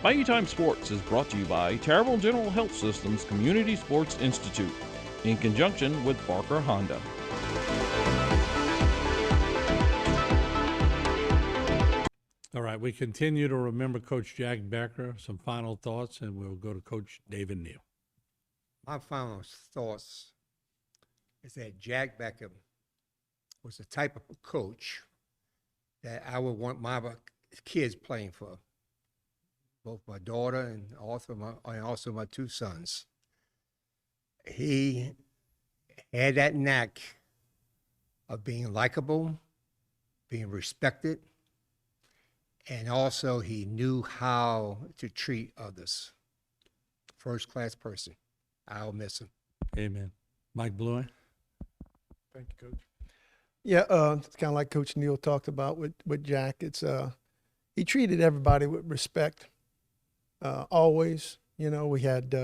Bayou Time Sports is brought to you by Terrible General Health System's Community Sports Institute in conjunction with Barker Honda. All right, we continue to remember Coach Jack Becker. Some final thoughts, and we'll go to Coach David Neal. My final thoughts is that Jack Becker was the type of coach that I would want my kids playing for, both my daughter and also my two sons. He had that knack of being likable, being respected, and also he knew how to treat others. First class person. I'll miss him. Amen. Mike Bluey. Thank you, Coach. Yeah, it's kind of like Coach Neal talked about with Jack. It's he treated everybody with respect. Always, you know, we had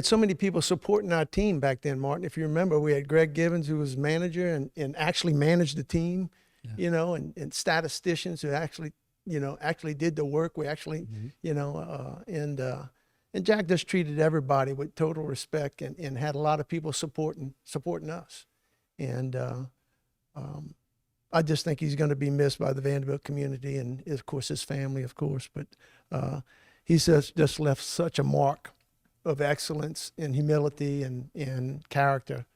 so many people supporting our team back then, Martin. If you remember, we had Greg Givens, who was manager and actually managed the team, you know, and statisticians who actually did the work. We actually, and Jack just treated everybody with total respect and had a lot of people supporting us. And I just think he's going to be missed by the Vanderbilt community and, of course, his family, of course. But he's just left such a mark of excellence and humility and character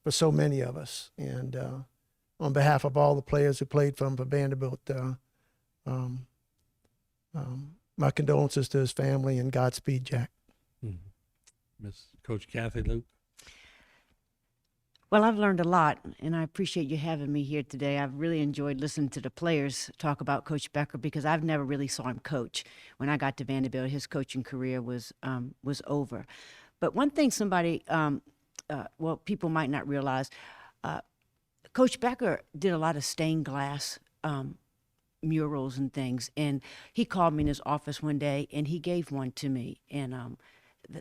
for so many of us. And on behalf of all the players who played for him for Vanderbilt, my condolences to his family and Godspeed, Jack. Miss Coach Kathy Luke. Well, I've learned a lot, and I appreciate you having me here today. I've really enjoyed listening to the players talk about Coach Becker because I've never really saw him coach. When I got to Vanderbilt, his coaching career was over. But one thing people might not realize, Coach Becker did a lot of stained glass murals and things, and he called me in his office one day, and he gave one to me, and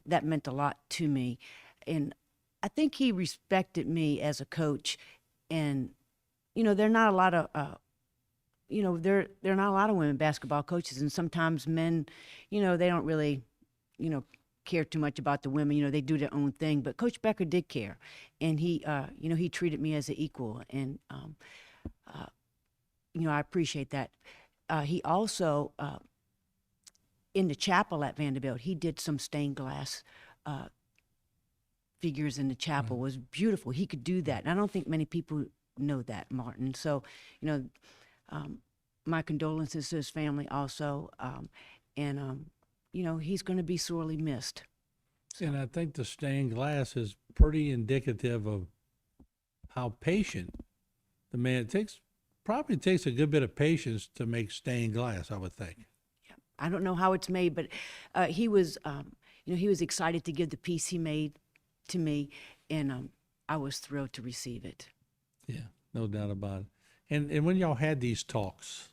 that meant a lot to me. And I think he respected me as a coach, and there are not a lot of there are not a lot of women basketball coaches, and sometimes men, they don't really, care too much about the women. They do their own thing, but Coach Becker did care, and he treated me as an equal, and I appreciate that. He also in the chapel at Vanderbilt, he did some stained glass figures in the chapel. Was beautiful. He could do that. And I don't think many people know that, Martin. So, my condolences to his family also. He's going to be sorely missed. So. And I think the stained glass is pretty indicative of how patient the man probably takes a good bit of patience to make stained glass, I would think. Yeah. I don't know how it's made, but he was excited to give the piece he made to me, and I was thrilled to receive it. Yeah, no doubt about it. And when y'all had these talks,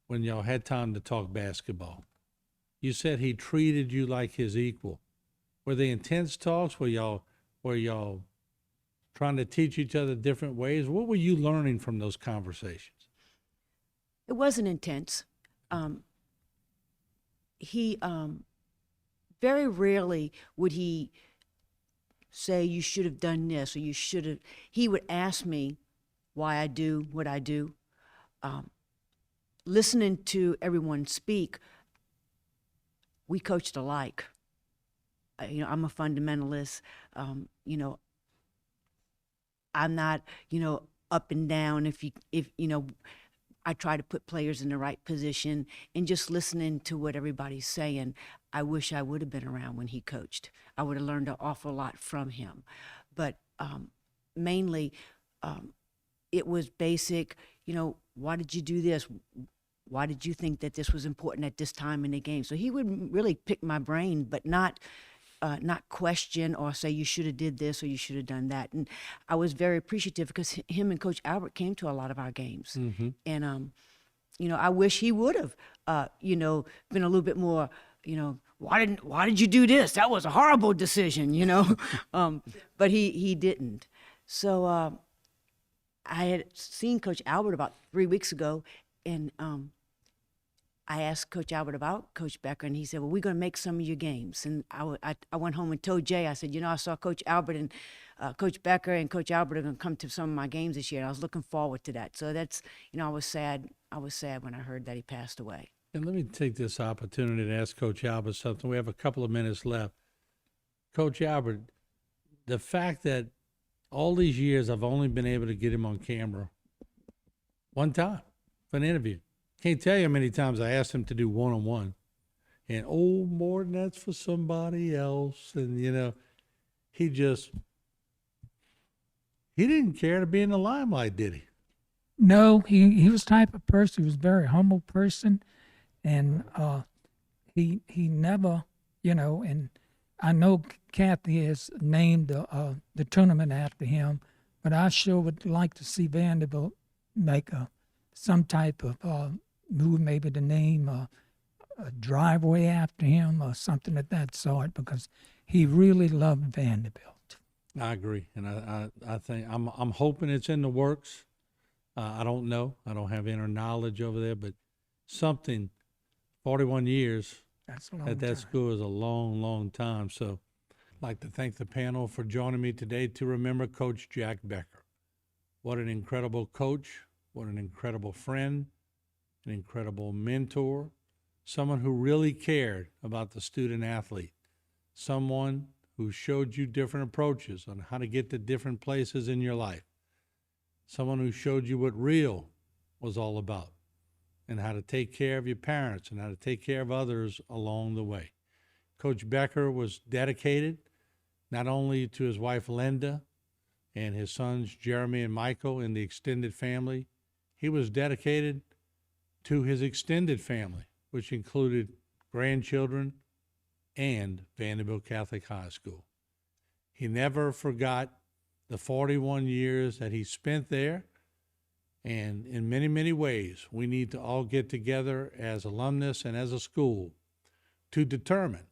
when y'all had time to talk basketball, you said he treated you like his equal. Were they intense talks? Were y'all trying to teach each other different ways? What were you learning from those conversations? It wasn't intense. He very rarely would he say, you should have done this, or you should have. He would ask me why I do what I do. Listening to everyone speak, we coached alike. I'm a fundamentalist. I'm not, up and down. If I try to put players in the right position, and just listening to what everybody's saying. I wish I would have been around when he coached. I would have learned an awful lot from him. But mainly, it was basic, why did you do this? Why did you think that this was important at this time in the game? So he would really pick my brain, but not question or say you should have did this or you should have done that. And I was very appreciative because him and Coach Albert came to a lot of our games. Mm-hmm. And, I wish he would have, been a little bit more, why did you do this? That was a horrible decision, but he didn't. So I had seen Coach Albert about 3 weeks ago, and I asked Coach Albert about Coach Becker, and he said, well, we're going to make some of your games. And I went home and told Jay, I said, I saw Coach Albert and Coach Becker and Coach Albert are going to come to some of my games this year. And I was looking forward to that. So that's, I was sad. I was sad when I heard that he passed away. And let me take this opportunity to ask Coach Albert something. We have a couple of minutes left. Coach Albert, the fact that all these years I've only been able to get him on camera one time for an interview. Can't tell you how many times I asked him to do one-on-one. And, Morton, that's for somebody else. And, he didn't care to be in the limelight, did he? No, he was the type of person. He was a very humble person. And he never, and I know Kathy has named the tournament after him, but I sure would like to see Vanderbilt make some type of move, maybe to name a driveway after him or something of that sort, because he really loved Vanderbilt. I agree, and I think I'm hoping it's in the works. I don't know. I don't have inner knowledge over there, but something. 41 years That's a long at that time. school is a long, long time. So I'd like to thank the panel for joining me today to remember Coach Jack Becker. What an incredible coach, what an incredible friend, an incredible mentor, someone who really cared about the student athlete, someone who showed you different approaches on how to get to different places in your life, someone who showed you what real was all about, and how to take care of your parents and how to take care of others along the way. Coach Becker was dedicated not only to his wife Linda and his sons Jeremy and Michael and the extended family, he was dedicated to his extended family, which included grandchildren and Vanderbilt Catholic High School. He never forgot the 41 years that he spent there. And in many, many ways, we need to all get together as alumnus and as a school to determine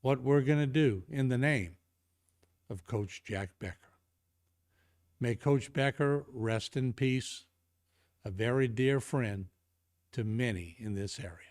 what we're going to do in the name of Coach Jack Becker. May Coach Becker rest in peace, a very dear friend to many in this area.